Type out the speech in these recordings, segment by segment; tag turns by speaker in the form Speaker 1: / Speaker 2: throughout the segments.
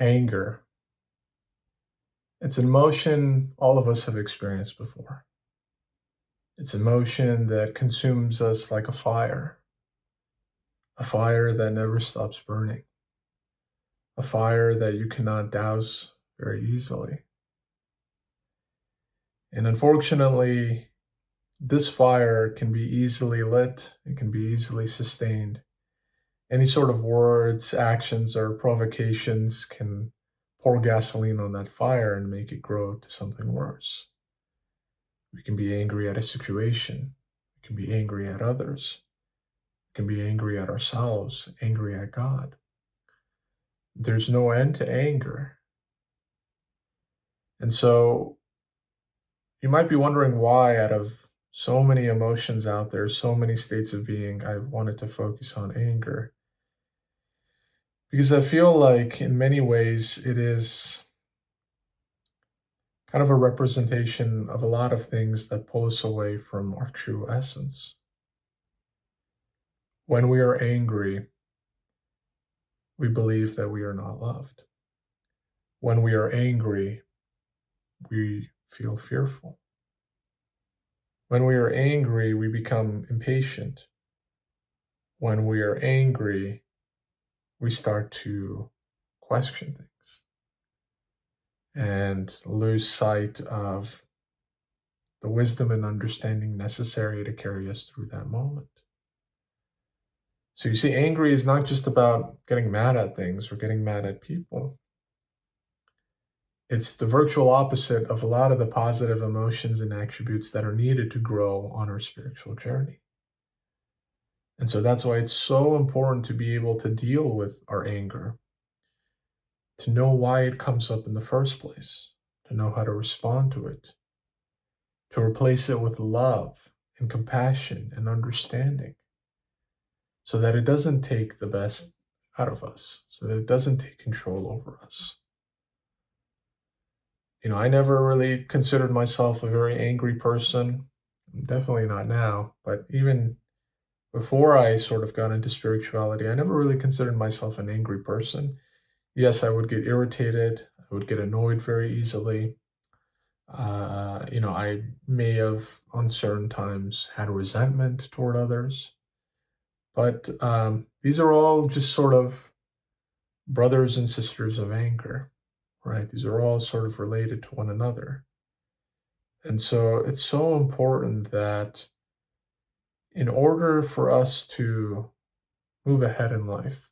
Speaker 1: Anger. It's an emotion all of us have experienced before. It's emotion that consumes us like a fire that never stops burning, a fire that you cannot douse very easily. And unfortunately, this fire can be easily lit, it can be easily sustained. Any sort of words, actions, or provocations can pour gasoline on that fire and make it grow to something worse. We can be angry at a situation. We can be angry at others. We can be angry at ourselves, angry at God. There's no end to anger. And so you might be wondering why, out of so many emotions out there, so many states of being, I wanted to focus on anger. Because I feel like in many ways it is kind of a representation of a lot of things that pull us away from our true essence. When we are angry, we believe that we are not loved. When we are angry, we feel fearful. When we are angry, we become impatient. When we are angry, we start to question things and lose sight of the wisdom and understanding necessary to carry us through that moment. So you see, angry is not just about getting mad at things or getting mad at people. It's the virtual opposite of a lot of the positive emotions and attributes that are needed to grow on our spiritual journey. And so that's why it's so important to be able to deal with our anger, to know why it comes up in the first place, to know how to respond to it, to replace it with love and compassion and understanding, so that it doesn't take the best out of us, so that it doesn't take control over us. I never really considered myself a very angry person. Definitely not now, but even before I sort of got into spirituality, I never really considered myself an angry person. Yes, I would get irritated, I would get annoyed very easily. I may have on certain times had resentment toward others, but these are all just sort of brothers and sisters of anger, right? These are all sort of related to one another. And so it's so important that in order for us to move ahead in life,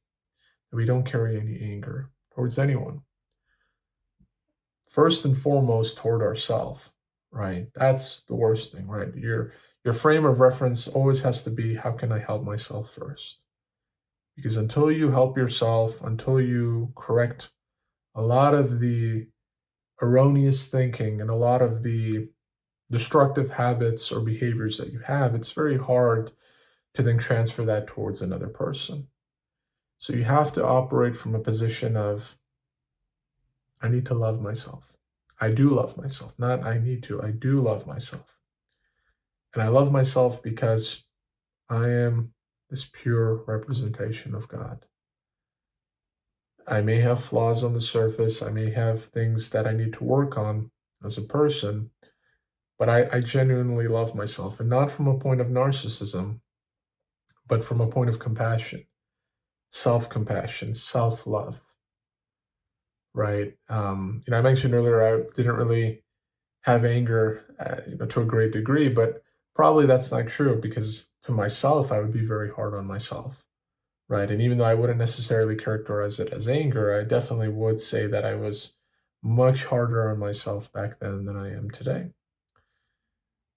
Speaker 1: that we don't carry any anger towards anyone. First and foremost, toward ourselves, right? That's the worst thing, right? Your frame of reference always has to be, how can I help myself first? Because until you help yourself, until you correct a lot of the erroneous thinking and a lot of the destructive habits or behaviors that you have, it's very hard to then transfer that towards another person. So you have to operate from a position of, I need to love myself. I do love myself. Not I need to, I do love myself. And I love myself because I am this pure representation of God. I may have flaws on the surface. I may have things that I need to work on as a person, but I genuinely love myself, and not from a point of narcissism, but from a point of compassion, self-compassion, self-love, right? I mentioned earlier I didn't really have anger, to a great degree, but probably that's not true, because to myself, I would be very hard on myself, right? And even though I wouldn't necessarily characterize it as anger, I definitely would say that I was much harder on myself back then than I am today.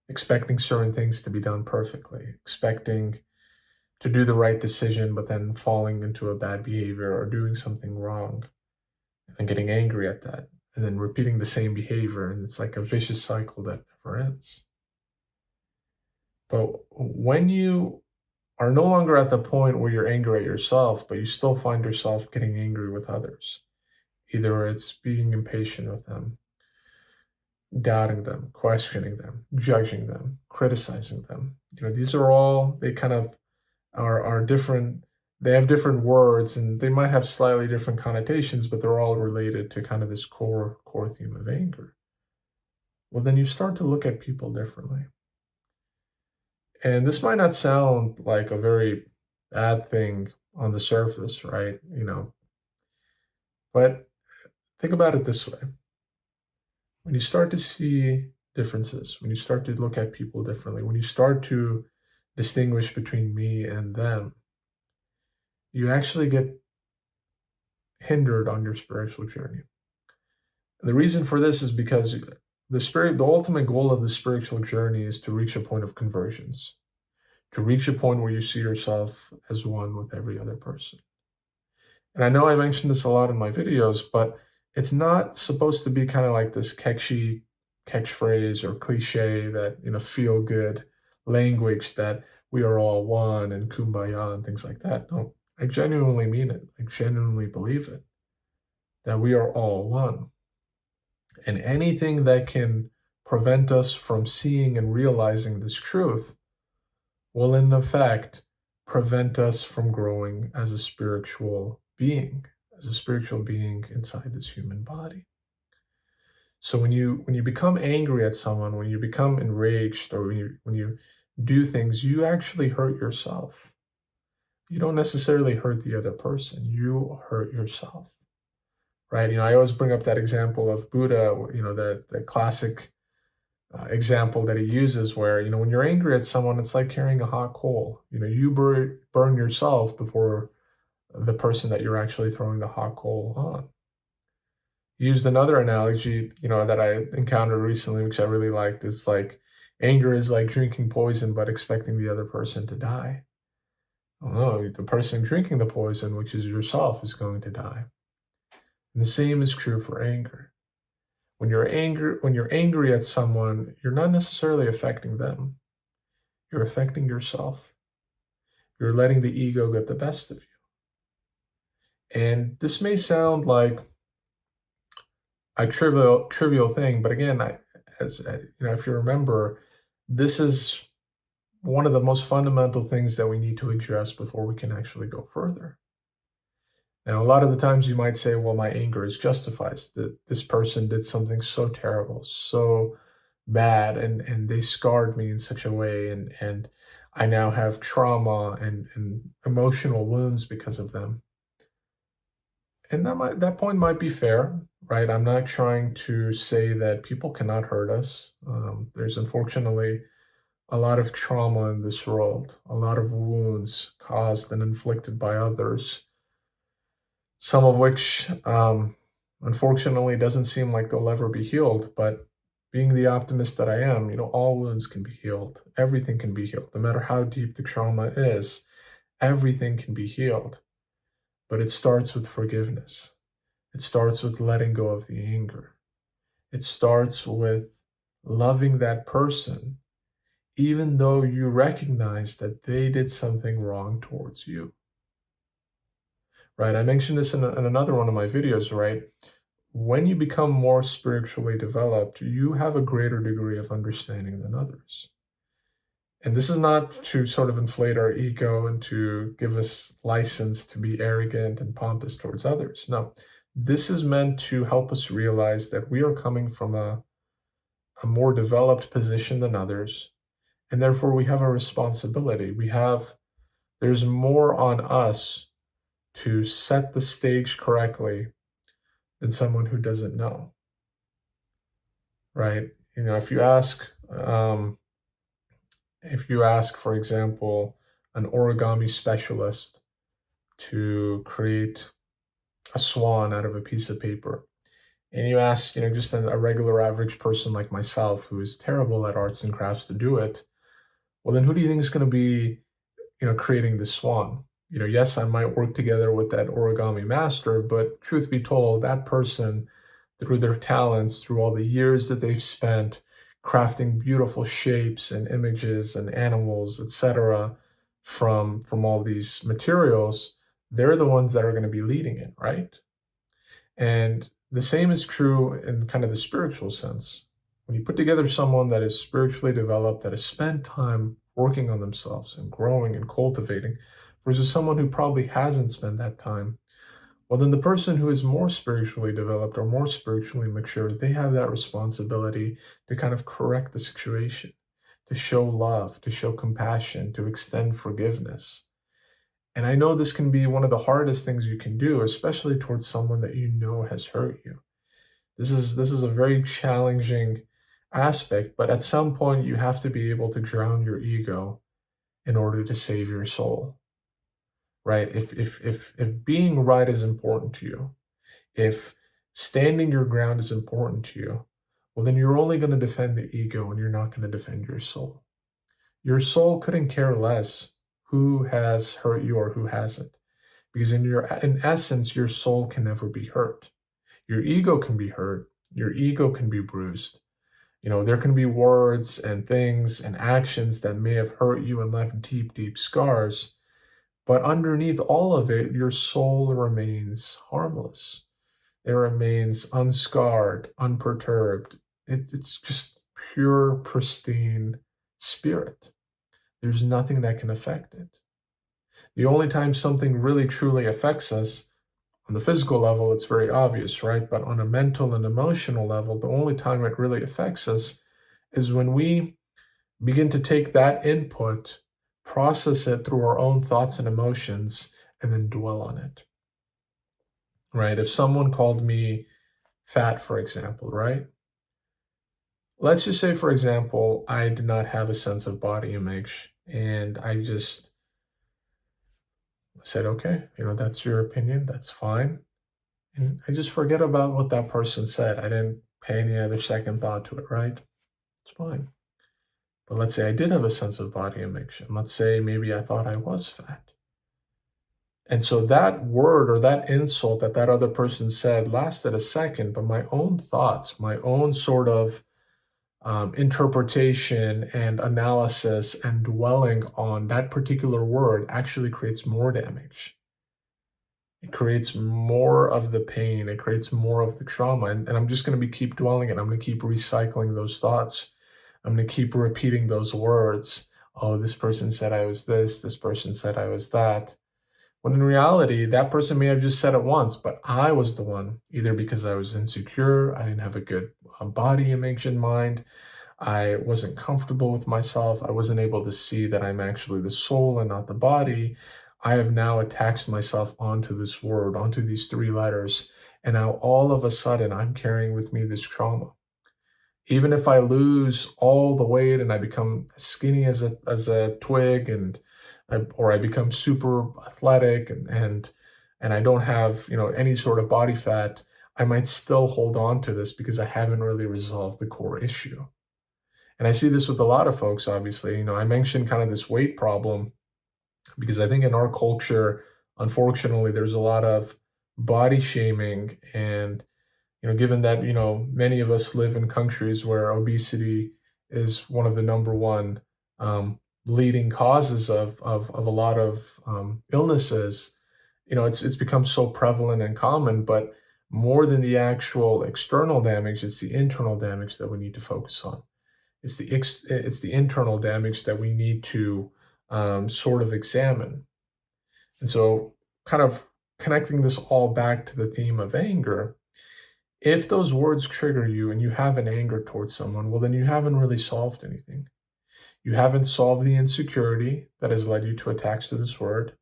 Speaker 1: Expecting certain things to be done perfectly, expecting to do the right decision, but then falling into a bad behavior or doing something wrong, and then getting angry at that, and then repeating the same behavior. And it's like a vicious cycle that never ends. But when you are no longer at the point where you're angry at yourself, but you still find yourself getting angry with others, either it's being impatient with them, doubting them, questioning them, judging them, criticizing them. These are all, they kind of are different they have different words and they might have slightly different connotations, but they're all related to kind of this core theme of anger. Well, then you start to look at people differently. And this might not sound like a very bad thing on the surface, right? But think about it this way. When you start to see differences, when you start to look at people differently, when you start to distinguish between me and them, you actually get hindered on your spiritual journey. And the reason for this is because the ultimate goal of the spiritual journey is to reach a point of convergence, to reach a point where you see yourself as one with every other person. And I know I mentioned this a lot in my videos, but it's not supposed to be kind of like this catchy catchphrase or cliche that, feel good language that we are all one and kumbaya and things like that. No, I genuinely mean it. I genuinely believe it, that we are all one. And anything that can prevent us from seeing and realizing this truth will, in effect, prevent us from growing as a spiritual being, inside this human body. So when you become angry at someone, when you become enraged, or when you do things, you actually hurt yourself. You don't necessarily hurt the other person. You hurt yourself, right? I always bring up that example of Buddha. The classic example that he uses, where when you're angry at someone, it's like carrying a hot coal. You burn yourself before the person that you're actually throwing the hot coal on. He used another analogy, that I encountered recently, which I really liked. Is like anger is like drinking poison, but expecting the other person to die. Oh no, the person drinking the poison, which is yourself, is going to die. And the same is true for anger. When you're angry at someone, you're not necessarily affecting them. You're affecting yourself. You're letting the ego get the best of you. And this may sound like a trivial thing, but again, if you remember, this is one of the most fundamental things that we need to address before we can actually go further. Now, a lot of the times you might say, well, my anger is justified. That this person did something so terrible, so bad, and they scarred me in such a way, and I now have trauma and emotional wounds because of them. And that point might be fair, right? I'm not trying to say that people cannot hurt us. There's unfortunately a lot of trauma in this world, a lot of wounds caused and inflicted by others, some of which, unfortunately, doesn't seem like they'll ever be healed. But being the optimist that I am, all wounds can be healed. Everything can be healed, no matter how deep the trauma is. Everything can be healed, but it starts with forgiveness. It starts with letting go of the anger. It starts with loving that person, even though you recognize that they did something wrong towards you. Right? I mentioned this in another one of my videos, right? When you become more spiritually developed, you have a greater degree of understanding than others. And this is not to sort of inflate our ego and to give us license to be arrogant and pompous towards others. No, this is meant to help us realize that we are coming from a more developed position than others, and therefore we have a responsibility. There's more on us to set the stage correctly than someone who doesn't know, right? Um, if you ask, for example, an origami specialist to create a swan out of a piece of paper, and you ask, just a regular average person like myself who is terrible at arts and crafts to do it, well, then who do you think is going to be, creating the swan? Yes, I might work together with that origami master, but truth be told, that person, through their talents, through all the years that they've spent crafting beautiful shapes and images and animals, etc., from all these materials, they're the ones that are going to be leading it, right? And the same is true in kind of the spiritual sense. When you put together someone that is spiritually developed, that has spent time working on themselves and growing and cultivating, versus someone who probably hasn't spent that time. Well, then the person who is more spiritually developed or more spiritually mature, they have that responsibility to kind of correct the situation, to show love, to show compassion, to extend forgiveness. And I know this can be one of the hardest things you can do, especially towards someone that you know has hurt you. This is a very challenging aspect, but at some point you have to be able to drown your ego in order to save your soul, right? If being right is important to you, if standing your ground is important to you, well, then you're only going to defend the ego and you're not going to defend your soul. Your soul couldn't care less who has hurt you or who hasn't, because in essence, your soul can never be hurt. Your ego can be hurt. Your ego can be bruised. There can be words and things and actions that may have hurt you and left deep, deep scars. But underneath all of it, your soul remains harmless. It remains unscarred, unperturbed. It's just pure, pristine spirit. There's nothing that can affect it. The only time something really truly affects us, on the physical level, it's very obvious, right? But on a mental and emotional level, the only time it really affects us is when we begin to take that input, process it through our own thoughts and emotions, and then dwell on it, right? If someone called me fat, for example, right? Let's just say, for example, I did not have a sense of body image and I just said, okay, that's your opinion, that's fine. And I just forget about what that person said. I didn't pay any other second thought to it, right? It's fine. But let's say I did have a sense of body image, and let's say maybe I thought I was fat. And so that word or that insult that that other person said lasted a second, but my own thoughts, my own sort of interpretation and analysis and dwelling on that particular word actually creates more damage. It creates more of the pain. It creates more of the trauma. And I'm just going to keep dwelling it. I'm going to keep recycling those thoughts. I'm going to keep repeating those words. Oh, this person said I was this. This person said I was that. When in reality, that person may have just said it once, but I was the one, either because I was insecure, I didn't have a good body image in mind, I wasn't comfortable with myself. I wasn't able to see that I'm actually the soul and not the body. I have now attached myself onto this word, onto these three letters. And now all of a sudden, I'm carrying with me this trauma. Even if I lose all the weight and I become as skinny as a twig, or I become super athletic and I don't have any sort of body fat, I might still hold on to this because I haven't really resolved the core issue. And I see this with a lot of folks, obviously. I mentioned kind of this weight problem because I think in our culture, unfortunately, there's a lot of body shaming. And, given that, many of us live in countries where obesity is one of the number one leading causes of a lot of illnesses, it's become so prevalent and common. But more than the actual external damage, it's the internal damage that we need to focus on. It's the internal damage that we need to sort of examine. And so, kind of connecting this all back to the theme of anger, if those words trigger you and you have an anger towards someone, well, then you haven't really solved anything. You haven't solved the insecurity that has led you to attach to this word.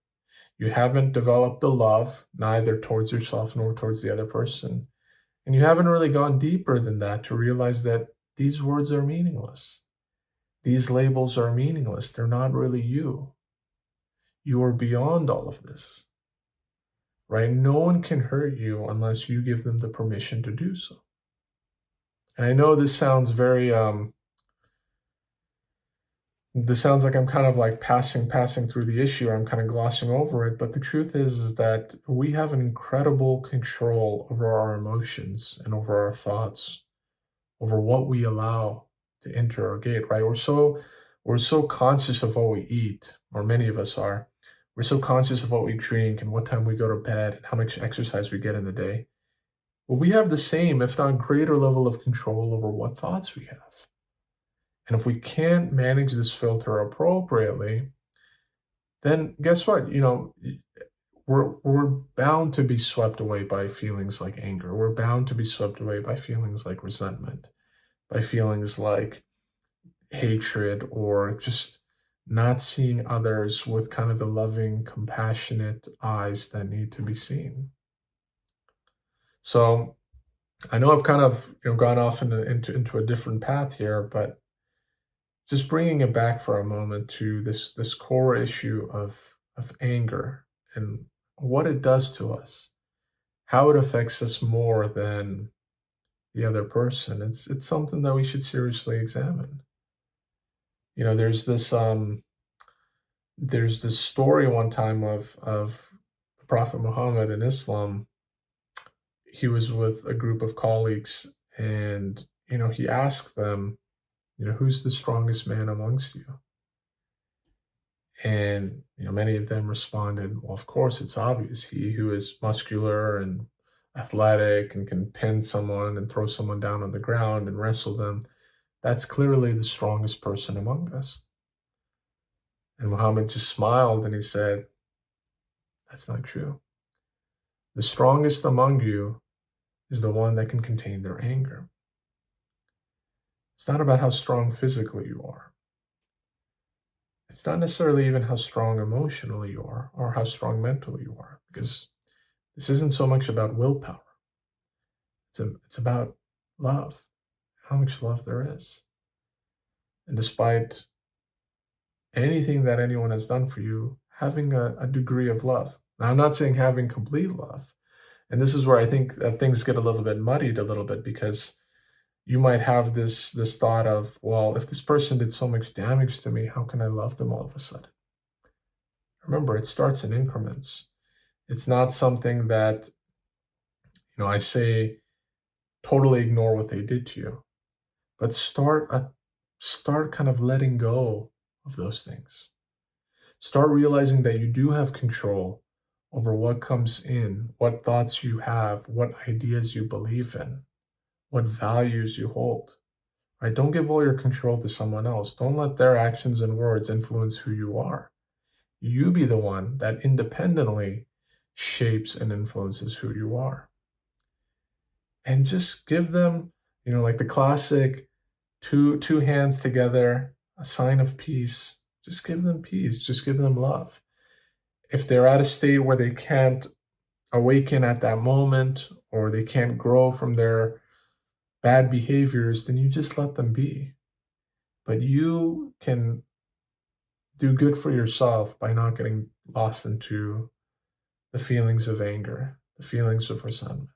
Speaker 1: You haven't developed the love, neither towards yourself nor towards the other person. And you haven't really gone deeper than that to realize that these words are meaningless. These labels are meaningless. They're not really you. You are beyond all of this, right? No one can hurt you unless you give them the permission to do so. And I know this sounds this sounds like I'm kind of like passing through the issue. I'm kind of glossing over it. But the truth is that we have an incredible control over our emotions and over our thoughts, over what we allow to enter our gate, right? We're so conscious of what we eat, or many of us are. We're so conscious of what we drink and what time we go to bed and how much exercise we get in the day. Well, we have the same, if not greater level of control over what thoughts we have. And if we can't manage this filter appropriately, then guess what? We're bound to be swept away by feelings like anger. We're bound to be swept away by feelings like resentment, by feelings like hatred, or just not seeing others with kind of the loving, compassionate eyes that need to be seen. So I know I've kind of gone off into a different path here, but just bringing it back for a moment to this core issue of anger and what it does to us, how it affects us more than the other person. It's something that we should seriously examine. You know, there's this story one time of the Prophet Muhammad in Islam. He was with a group of colleagues, and he asked them, who's the strongest man amongst you? And many of them responded, well, of course, it's obvious. He who is muscular and athletic and can pin someone and throw someone down on the ground and wrestle them, that's clearly the strongest person among us. And Muhammad just smiled and he said, that's not true. The strongest among you is the one that can contain their anger. It's not about how strong physically you are. It's not necessarily even how strong emotionally you are or how strong mentally you are, because this isn't so much about willpower. It's about love, how much love there is. And despite anything that anyone has done for you, having a degree of love. Now, I'm not saying having complete love. And this is where I think that things get a little bit muddied a little bit, because you might have this thought of, well, if this person did so much damage to me, how can I love them all of a sudden? Remember, it starts in increments. It's not something that, I say totally ignore what they did to you, but start kind of letting go of those things. Start realizing that you do have control over what comes in, what thoughts you have, what ideas you believe in, what values you hold. Right? Don't give all your control to someone else. Don't let their actions and words influence who you are. You be the one that independently shapes and influences who you are. And just give them, like the classic two hands together, a sign of peace. Just give them peace. Just give them love. If they're at a state where they can't awaken at that moment, or they can't grow from their bad behaviors, then you just let them be. But you can do good for yourself by not getting lost into the feelings of anger, the feelings of resentment.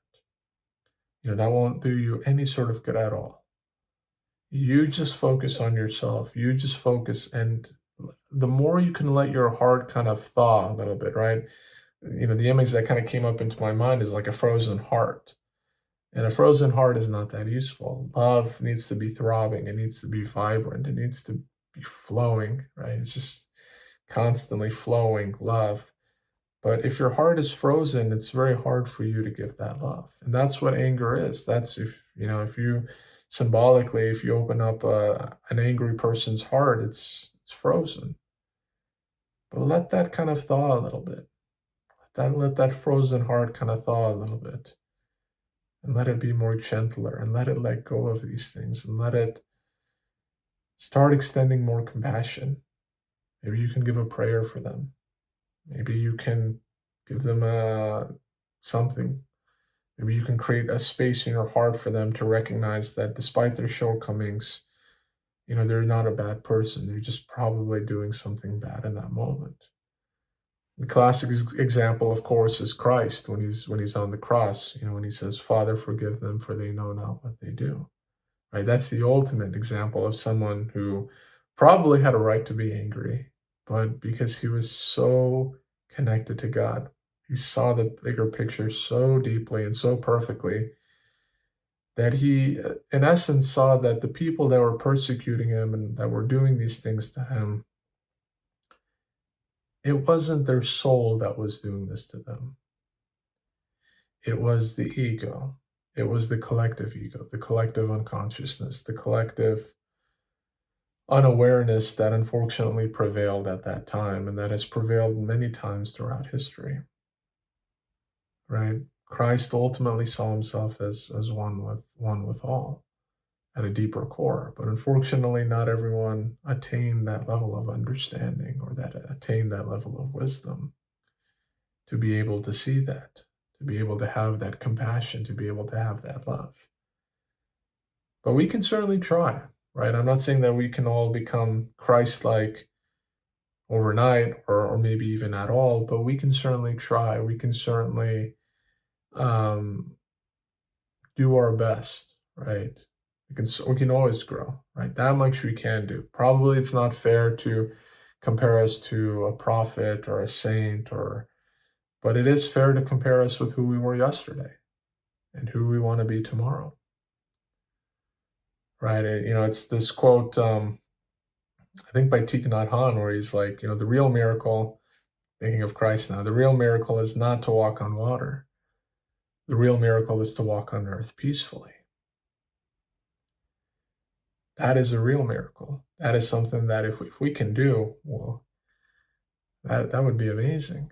Speaker 1: That won't do you any sort of good at all. You just focus on yourself. You just focus, and the more you can let your heart kind of thaw a little bit, right? The image that kind of came up into my mind is like a frozen heart. And a frozen heart is not that useful. Love needs to be throbbing. It needs to be vibrant. It needs to be flowing, right? It's just constantly flowing love. But if your heart is frozen, it's very hard for you to give that love. And that's what anger is. That's if you symbolically, if you open up an angry person's heart, it's frozen. But let that kind of thaw a little bit. Let that frozen heart kind of thaw a little bit. And let it be more gentler, and let it let go of these things, and let it start extending more compassion. Maybe you can give a prayer for them. Maybe you can give them something. Maybe you can create a space in your heart for them to recognize that despite their shortcomings, they're not a bad person. They're just probably doing something bad in that moment. The classic example, of course, is Christ when he's on the cross. When he says, "Father, forgive them, for they know not what they do." Right? That's the ultimate example of someone who probably had a right to be angry, but because he was so connected to God, he saw the bigger picture so deeply and so perfectly that he, in essence, saw that the people that were persecuting him and that were doing these things to him, it wasn't their soul that was doing this to them. It was the ego. It was the collective ego, the collective unconsciousness, the collective unawareness that unfortunately prevailed at that time and that has prevailed many times throughout history, right? Christ ultimately saw himself as one with all at a deeper core. But unfortunately, not everyone attained that level of understanding or that attained that level of wisdom to be able to see that, to be able to have that compassion, to be able to have that love. But we can certainly try, right? I'm not saying that we can all become Christ-like overnight or maybe even at all, but we can certainly try. We can certainly um, do our best, right? We can always grow, right? That much we can do. Probably it's not fair to compare us to a prophet or a saint but it is fair to compare us with who we were yesterday and who we want to be tomorrow, right? It's this quote, I think by Thich Nhat Hanh, where he's like, the real miracle, thinking of Christ now, the real miracle is not to walk on water. The real miracle is to walk on earth peacefully. That is a real miracle. That is something that if we can do, well, that would be amazing.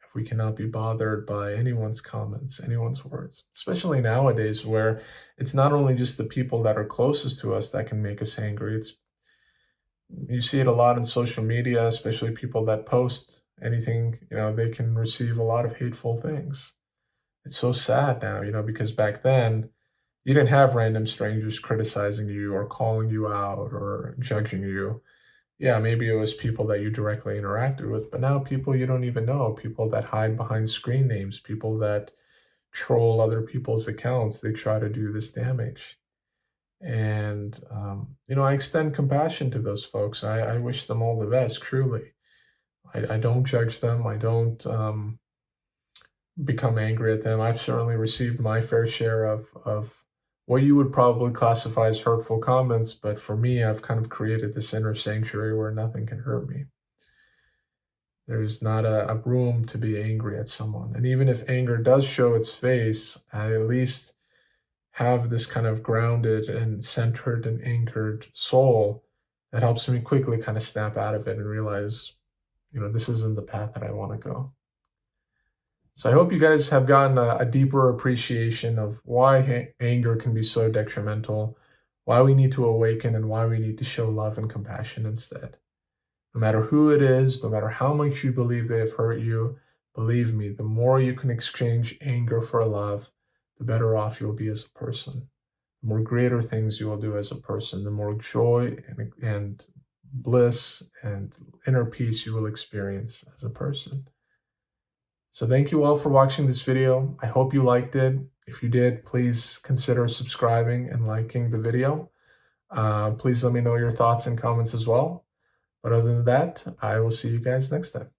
Speaker 1: If we cannot be bothered by anyone's comments, anyone's words, especially nowadays where it's not only just the people that are closest to us that can make us angry. You see it a lot in social media, especially people that post anything, they can receive a lot of hateful things. It's so sad now, because back then you didn't have random strangers criticizing you or calling you out or judging you. Yeah, maybe it was people that you directly interacted with, but now people you don't even know, people that hide behind screen names, people that troll other people's accounts, they try to do this damage. And, I extend compassion to those folks. I wish them all the best, truly. I don't judge them. I don't become angry at them. I've certainly received my fair share of what you would probably classify as hurtful comments, but for me, I've kind of created this inner sanctuary where nothing can hurt me. There's not a room to be angry at someone. And even if anger does show its face, I at least have this kind of grounded and centered and anchored soul that helps me quickly kind of snap out of it and realize, this isn't the path that I want to go. So I hope you guys have gotten a deeper appreciation of why anger can be so detrimental, why we need to awaken, and why we need to show love and compassion instead. No matter who it is, no matter how much you believe they have hurt you, believe me, the more you can exchange anger for love, the better off you'll be as a person. The more greater things you will do as a person, the more joy and bliss and inner peace you will experience as a person. So thank you all for watching this video. I hope you liked it. If you did, please consider subscribing and liking the video. Please let me know your thoughts and comments as well. But other than that, I will see you guys next time.